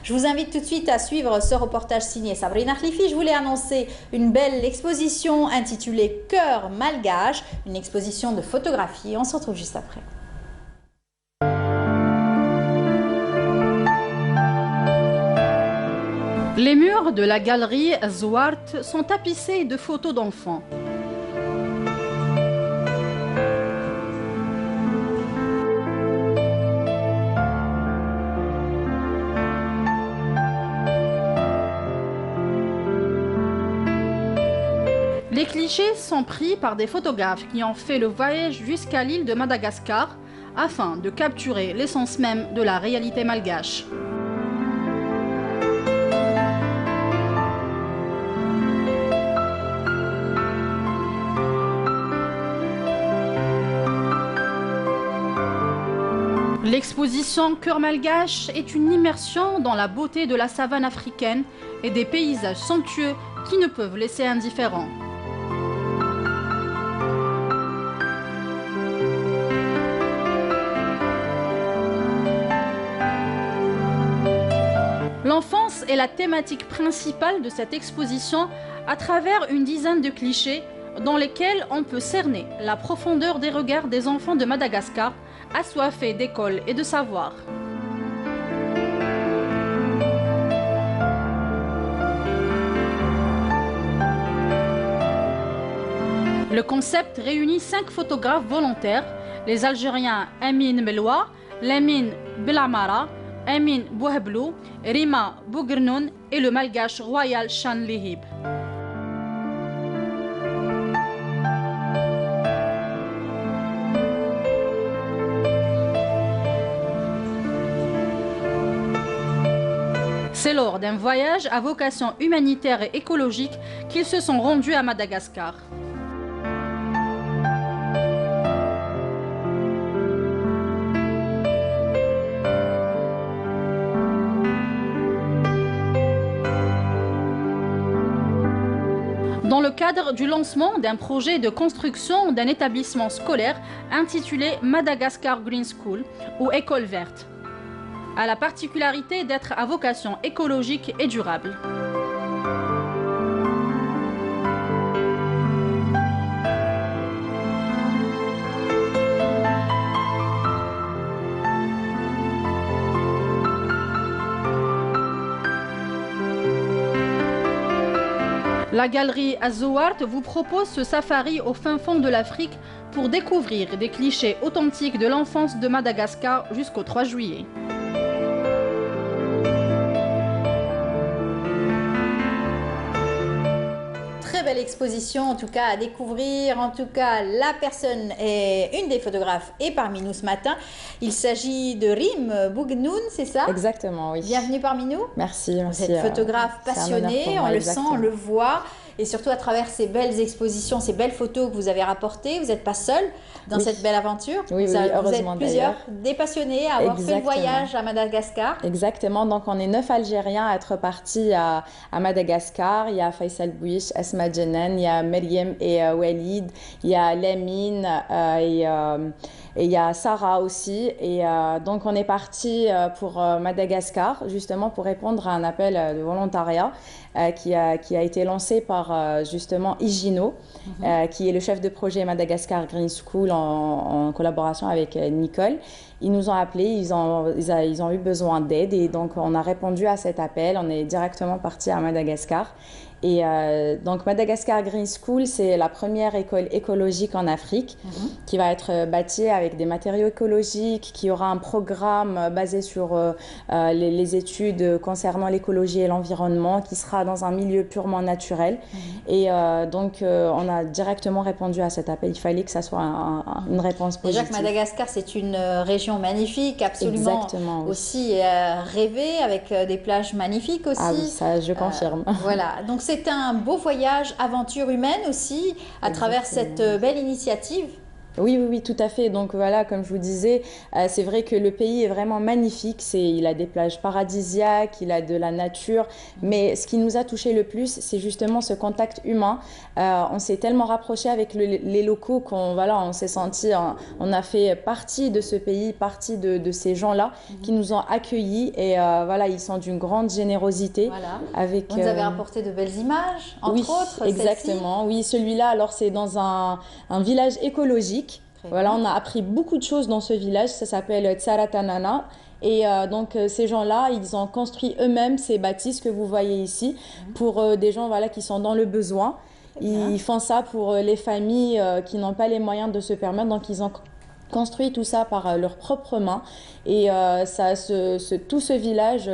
Je vous invite tout de suite à suivre ce reportage signé Sabrina Khlifi. Je voulais annoncer une belle exposition intitulée Cœur malgache, une exposition de photographie. On se retrouve juste après. Les murs de la galerie Zwart sont tapissés de photos d'enfants. Les clichés sont pris par des photographes qui ont fait le voyage jusqu'à l'île de Madagascar afin de capturer l'essence même de la réalité malgache. L'exposition Cœur malgache est une immersion dans la beauté de la savane africaine et des paysages somptueux qui ne peuvent laisser indifférents. L'enfance est la thématique principale de cette exposition à travers une dizaine de clichés dans lesquels on peut cerner la profondeur des regards des enfants de Madagascar, assoiffés d'école et de savoir. Le concept réunit 5 photographes volontaires, les Algériens Amin Meloua, Lamine Belamara, Amin Bouhablou, Rima Bougrnoun et le malgache Royal Chan Lihib. C'est lors d'un voyage à vocation humanitaire et écologique qu'ils se sont rendus à Madagascar. Dans le cadre du lancement d'un projet de construction d'un établissement scolaire intitulé Madagascar Green School ou École verte, a la particularité d'être à vocation écologique et durable. La galerie Zwart vous propose ce safari au fin fond de l'Afrique pour découvrir des clichés authentiques de l'enfance de Madagascar jusqu'au 3 juillet. Très belle exposition en tout cas à découvrir. En tout cas, la personne est une des photographes et parmi nous ce matin. Il s'agit de Rim Boughnoun, c'est ça? Exactement, oui. Bienvenue parmi nous. Merci. Vous êtes photographe passionné, on le sent, on le voit. Et surtout à travers ces belles expositions, ces belles photos que vous avez rapportées, vous n'êtes pas seul dans cette belle aventure. Oui, heureusement. Vous êtes plusieurs, des passionnés à avoir fait le voyage à Madagascar. Exactement, donc on est 9 Algériens à être partis à Madagascar. Il y a Faisal Bouich, Asma Djenan, il y a Meriem et Walid, il y a Lamine et il y a Sarah aussi. Et donc on est parti pour Madagascar, justement pour répondre à un appel de volontariat qui a été lancé par justement Higino, qui est le chef de projet Madagascar Green School en collaboration avec Nicole. Ils nous ont appelés, ils ont eu besoin d'aide et donc on a répondu à cet appel. On est directement parti à Madagascar. Et donc Madagascar Green School, c'est la première école écologique en Afrique qui va être bâtie avec des matériaux écologiques, qui aura un programme basé sur les études concernant l'écologie et l'environnement, qui sera dans un milieu purement naturel. Et donc on a directement répondu à cet appel. Il fallait que ça soit une réponse positive. Déjà que Madagascar, c'est une région magnifique, absolument aussi rêvée, avec des plages magnifiques aussi. Ah oui, ça je confirme. Voilà, donc c'est un beau voyage, aventure humaine aussi, à travers cette belle initiative Oui, oui, oui, tout à fait. Donc voilà, comme je vous disais, c'est vrai que le pays est vraiment magnifique. Il a des plages paradisiaques, il a de la nature. Mais ce qui nous a touché le plus, c'est justement ce contact humain. On s'est tellement rapproché avec les locaux qu'on voilà, on s'est senti, on a fait partie de ce pays, partie de ces gens-là qui nous ont accueillis. Et voilà, ils sont d'une grande générosité. Voilà. Avec, Vous nous avez apporté de belles images, entre oui, autres. exactement. Oui, celui-là, alors c'est dans un village écologique. Voilà, on a appris beaucoup de choses dans ce village. Ça s'appelle Tsaratanana. Et donc ces gens-là, ils ont construit eux-mêmes ces bâtisses que vous voyez ici pour des gens voilà, qui sont dans le besoin. Ils font ça pour les familles qui n'ont pas les moyens de se permettre. Donc ils ont construit tout ça par leurs propres mains. Et tout ce village,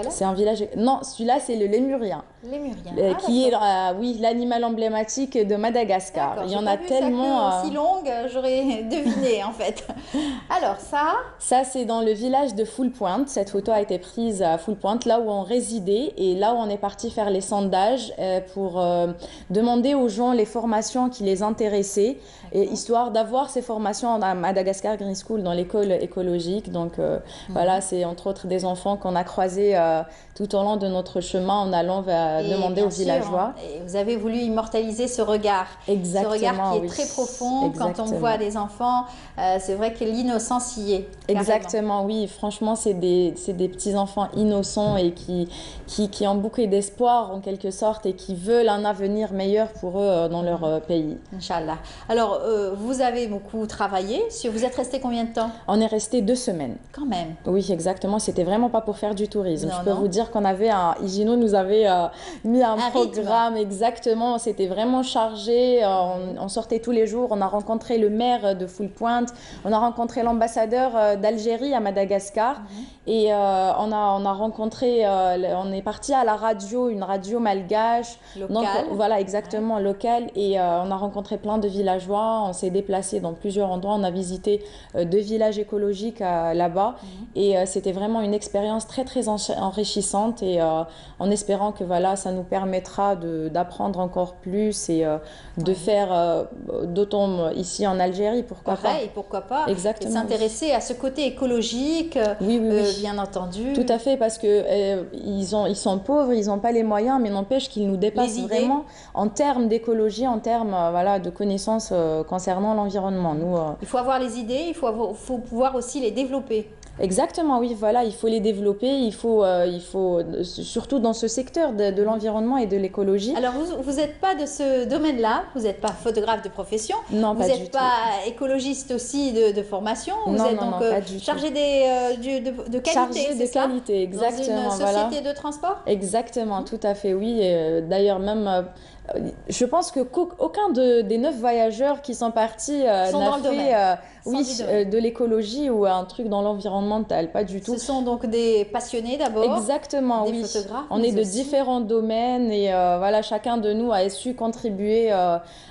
c'est un village... Non, celui-là, c'est le lémurien. Lémurien. Qui est, oui, l'animal emblématique de Madagascar. Il y en a tellement... aussi longue, j'aurais deviné en fait. Alors ça... Ça, c'est dans le village de Full Point. Cette photo a été prise à Full Point, là où on résidait et là où on est parti faire les sondages pour demander aux gens les formations qui les intéressaient, et histoire d'avoir ces formations à Madagascar Green School, dans l'école écologique. Donc voilà, c'est entre autres des enfants qu'on a croisés tout au long de notre chemin en allant demander aux villageois. Et vous avez voulu immortaliser ce regard. Exactement, ce regard qui est oui. très profond. Exactement. Quand on voit des enfants, c'est vrai que l'innocence y est. Exactement, oui. Franchement, c'est des petits enfants innocents et qui ont beaucoup d'espoir en quelque sorte et qui veulent un avenir meilleur pour eux dans leur pays. Inch'Allah. Alors, vous avez beaucoup travaillé. Vous êtes resté combien de temps? On est resté 2 semaines. Quand même. Oui, exactement. C'était vraiment pas pour faire du tourisme. Non, je peux vous dire qu'on avait Higino nous avait mis un programme. Rythme. Exactement. C'était vraiment chargé. On sortait tous les jours. On a rencontré le maire de Full Point. On a rencontré l'ambassadeur d'Algérie à Madagascar. Et on a rencontré, on est parti à la radio, une radio malgache. Locale. Donc voilà, exactement, locale. Et on a rencontré plein de villageois. On s'est déplacé dans plusieurs endroits. On a visité 2 villages écologiques là-bas. Et c'était vraiment une expérience très, très enrichissante. Et en espérant que voilà, ça nous permettra d'apprendre encore plus et de faire d'autant ici en Algérie, pourquoi pas. Pourquoi pas. Exactement. Et s'intéresser à ce côté écologique, oui. bien entendu. Tout à fait, parce que ils sont pauvres, ils n'ont pas les moyens, mais n'empêche qu'ils nous dépassent vraiment en termes d'écologie, en termes voilà, de connaissances concernant l'environnement. Il faut avoir les idées, il faut pouvoir aussi les développer. Exactement, oui, voilà, il faut les développer, il faut surtout dans ce secteur de l'environnement et de l'écologie. Alors, vous n'êtes pas de ce domaine-là, vous n'êtes pas photographe de profession, non, vous n'êtes pas écologiste aussi de formation, vous êtes donc chargé de qualité, chargé de qualité, exactement. Dans une société de transport. Exactement, tout à fait, oui. D'ailleurs, même... je pense qu'aucun des 9 voyageurs qui sont partis n'a fait de l'écologie ou un truc dans l'environnemental, pas du tout. Ce sont donc des passionnés d'abord. Exactement, des photographes. On est de différents domaines et voilà, chacun de nous a su contribuer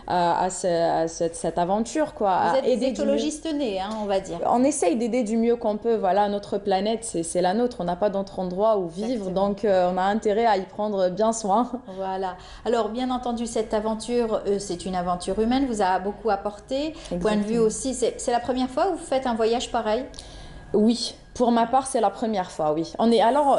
à cette aventure, quoi. Vous êtes des écologistes nés, on va dire. On essaye d'aider du mieux qu'on peut. Voilà, notre planète, c'est la nôtre. On n'a pas d'autre endroit où vivre, donc on a intérêt à y prendre bien soin. Voilà. Alors, bien entendu, cette aventure, c'est une aventure humaine, vous a beaucoup apporté. Exactement. Point de vue aussi, c'est la première fois que vous faites un voyage pareil? Oui, pour ma part, c'est la première fois, oui. On est alors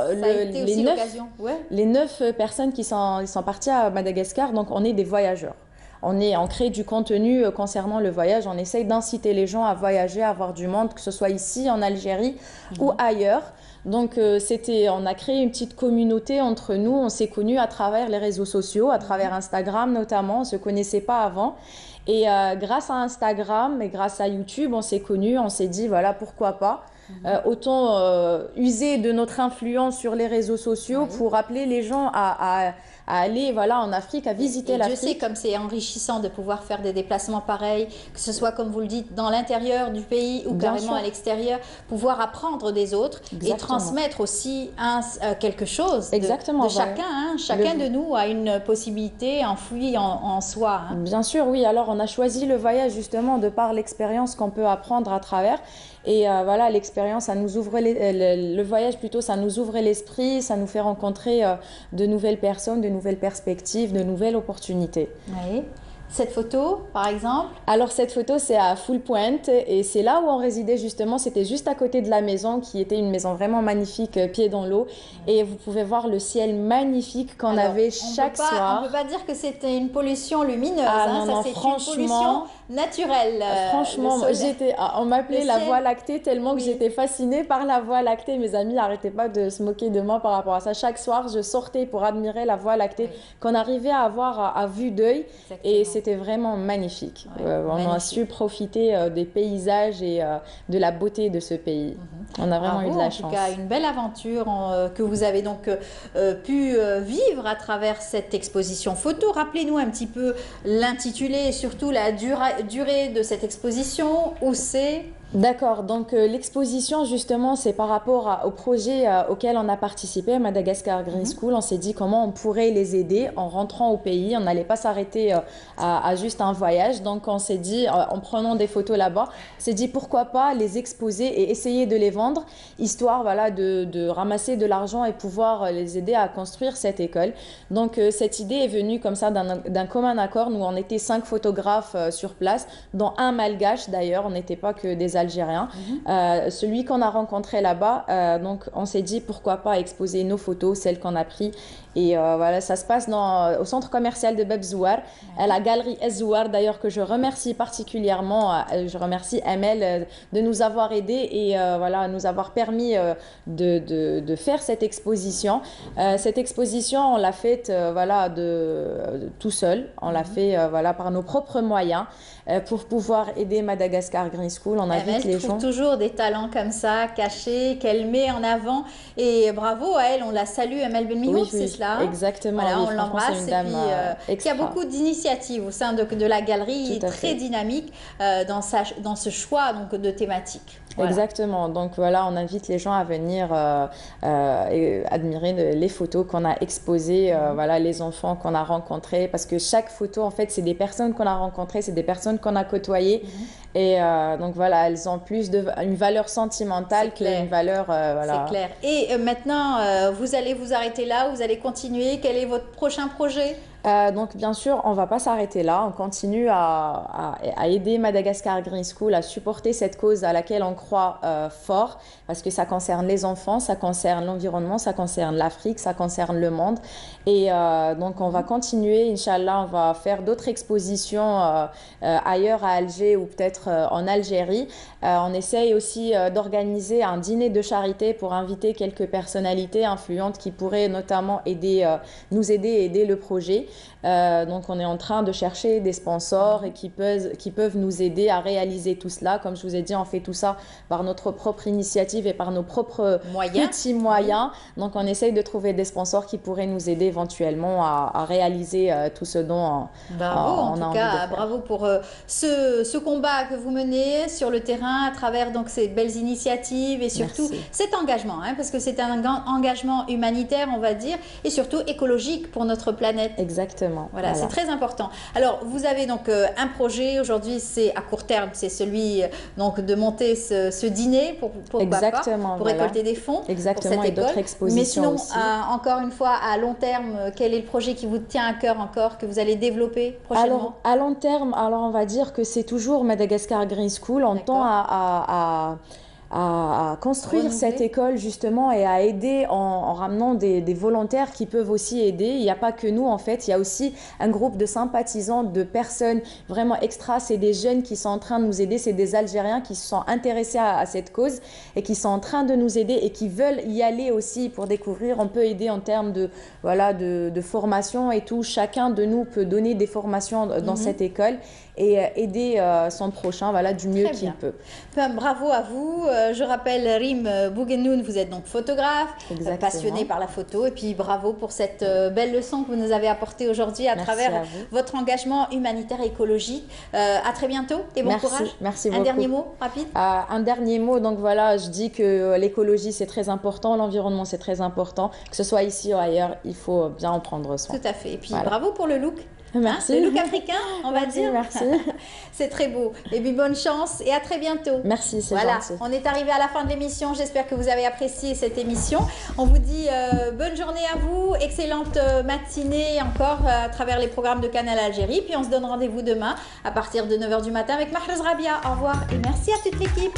les 9 personnes qui sont parties à Madagascar, donc on est des voyageurs. On crée du contenu concernant le voyage, on essaye d'inciter les gens à voyager, à voir du monde, que ce soit ici en Algérie ou ailleurs. Donc on a créé une petite communauté entre nous, on s'est connus à travers les réseaux sociaux, à travers Instagram notamment, on ne se connaissait pas avant. Et grâce à Instagram et grâce à YouTube, on s'est connus, on s'est dit voilà, pourquoi pas. Autant user de notre influence sur les réseaux sociaux pour appeler les gens à aller en Afrique, à visiter l'Afrique. Je sais comme c'est enrichissant de pouvoir faire des déplacements pareils, que ce soit comme vous le dites dans l'intérieur du pays ou carrément à l'extérieur, pouvoir apprendre des autres. Exactement. Et transmettre aussi quelque chose de chacun. Chacun de nous a une possibilité enfouie en soi. Bien sûr, oui. Alors on a choisi le voyage justement de par l'expérience qu'on peut apprendre à travers. Et voilà, l'expérience, ça nous ouvre le voyage plutôt, ça nous ouvre l'esprit, ça nous fait rencontrer de nouvelles personnes, de nouvelles perspectives, de nouvelles opportunités. Oui. Cette photo, par exemple? Alors cette photo, c'est à Full Point et c'est là où on résidait justement. C'était juste à côté de la maison qui était une maison vraiment magnifique, pied dans l'eau. Et vous pouvez voir le ciel magnifique qu'on avait chaque soir. On ne peut pas dire que c'était une pollution lumineuse. Ah, non, c'est une pollution naturelle. Franchement, on m'appelait la Voie lactée tellement que j'étais fascinée par la Voie lactée. Mes amis n'arrêtaient pas de se moquer de moi par rapport à ça. Chaque soir, je sortais pour admirer la Voie lactée qu'on arrivait à avoir à vue d'œil. Et c'était vraiment magnifique. On a su profiter des paysages et de la beauté de ce pays. On a vraiment eu de la chance. En tout cas, une belle aventure que vous avez donc pu vivre à travers cette exposition photo. Rappelez-nous un petit peu l'intitulé et surtout la durée de cette exposition. Où c'est? D'accord, donc l'exposition justement c'est par rapport au projet auquel on a participé à Madagascar Green School. On s'est dit comment on pourrait les aider en rentrant au pays. On n'allait pas s'arrêter à juste un voyage, donc on s'est dit en prenant des photos là-bas, on s'est dit pourquoi pas les exposer et essayer de les vendre, histoire voilà, de ramasser de l'argent et pouvoir les aider à construire cette école. Donc cette idée est venue comme ça d'un commun accord. Nous on était 5 photographes sur place, dont un malgache d'ailleurs, on n'était pas que des Algériens. Celui qu'on a rencontré là-bas, donc on s'est dit pourquoi pas exposer nos photos, celles qu'on a prises. Et voilà, ça se passe au centre commercial de Bab Zouar, à la galerie Zouar d'ailleurs, que je remercie particulièrement. Je remercie Amel de nous avoir aidés et voilà, nous avoir permis de faire cette exposition. Cette exposition, on l'a faite voilà, tout seul. On l'a fait voilà, par nos propres moyens. Pour pouvoir aider Madagascar Green School, on invite les gens. Elle trouve toujours des talents comme ça, cachés, qu'elle met en avant. Et bravo à elle, on la salue, Amel Benmihou, c'est cela? Exactement. Voilà, oui, on l'embrasse. Et puis, il y a beaucoup d'initiatives au sein de la galerie, très dynamique dans ce choix donc, de thématiques. Voilà. Exactement. Donc voilà, on invite les gens à venir admirer les photos qu'on a exposées, voilà, les enfants qu'on a rencontrés, parce que chaque photo, en fait, c'est des personnes qu'on a rencontrées, c'est des personnes qu'on a côtoyées. Et donc voilà, elles ont plus une valeur sentimentale qu'une valeur... voilà. C'est clair. Et maintenant, vous allez vous arrêter là, vous allez continuer. Quel est votre prochain projet? Donc bien sûr, on ne va pas s'arrêter là, on continue à aider Madagascar Green School à supporter cette cause à laquelle on croit fort, parce que ça concerne les enfants, ça concerne l'environnement, ça concerne l'Afrique, ça concerne le monde. Et donc on va continuer, Inch'Allah, on va faire d'autres expositions ailleurs à Alger ou peut-être en Algérie. On essaye aussi d'organiser un dîner de charité pour inviter quelques personnalités influentes qui pourraient notamment nous aider à aider le projet. Donc on est en train de chercher des sponsors et qui peuvent nous aider à réaliser tout cela. Comme je vous ai dit, on fait tout ça par notre propre initiative et par nos propres petits moyens. Donc on essaye de trouver des sponsors qui pourraient nous aider éventuellement à réaliser tout ce dont on a envie de faire. Bravo pour ce combat que vous menez sur le terrain à travers donc ces belles initiatives et surtout cet engagement, parce que c'est un engagement humanitaire, on va dire, et surtout écologique pour notre planète. Exactement. Voilà, c'est très important. Alors, vous avez donc un projet, aujourd'hui c'est à court terme, c'est celui donc de monter ce dîner pour récolter des fonds pour cette école. Mais sinon, encore une fois, à long terme, quel est le projet qui vous tient à cœur encore, que vous allez développer prochainement? Alors, à long terme, on va dire que c'est toujours Madagascar Green School. On tend à construire cette école justement et à aider en ramenant des volontaires qui peuvent aussi aider. Il n'y a pas que nous en fait, il y a aussi un groupe de sympathisants, de personnes vraiment extra. C'est des jeunes qui sont en train de nous aider, c'est des Algériens qui se sont intéressés à cette cause et qui sont en train de nous aider et qui veulent y aller aussi pour découvrir. On peut aider en termes de formation et tout. Chacun de nous peut donner des formations dans cette école et aider son prochain du mieux qu'il peut. Bravo à vous. Je rappelle, Rim Bouguenoun, vous êtes donc photographe, passionné par la photo, et puis bravo pour cette belle leçon que vous nous avez apportée aujourd'hui à travers votre engagement humanitaire et écologique. À très bientôt et bon courage. Merci beaucoup. Un dernier mot rapide? Un dernier mot, donc voilà, je dis que l'écologie c'est très important, l'environnement c'est très important, que ce soit ici ou ailleurs, il faut bien en prendre soin. Tout à fait, et puis bravo pour le look. Merci. Le look africain, on va dire. Merci. C'est très beau. Et puis bonne chance et à très bientôt. Merci, c'est gentil. On est arrivé à la fin de l'émission. J'espère que vous avez apprécié cette émission. On vous dit bonne journée à vous excellente matinée encore à travers les programmes de Canal Algérie. Puis on se donne rendez-vous demain à partir de 9 h du matin avec Mahrez Rabia. Au revoir et merci à toute l'équipe.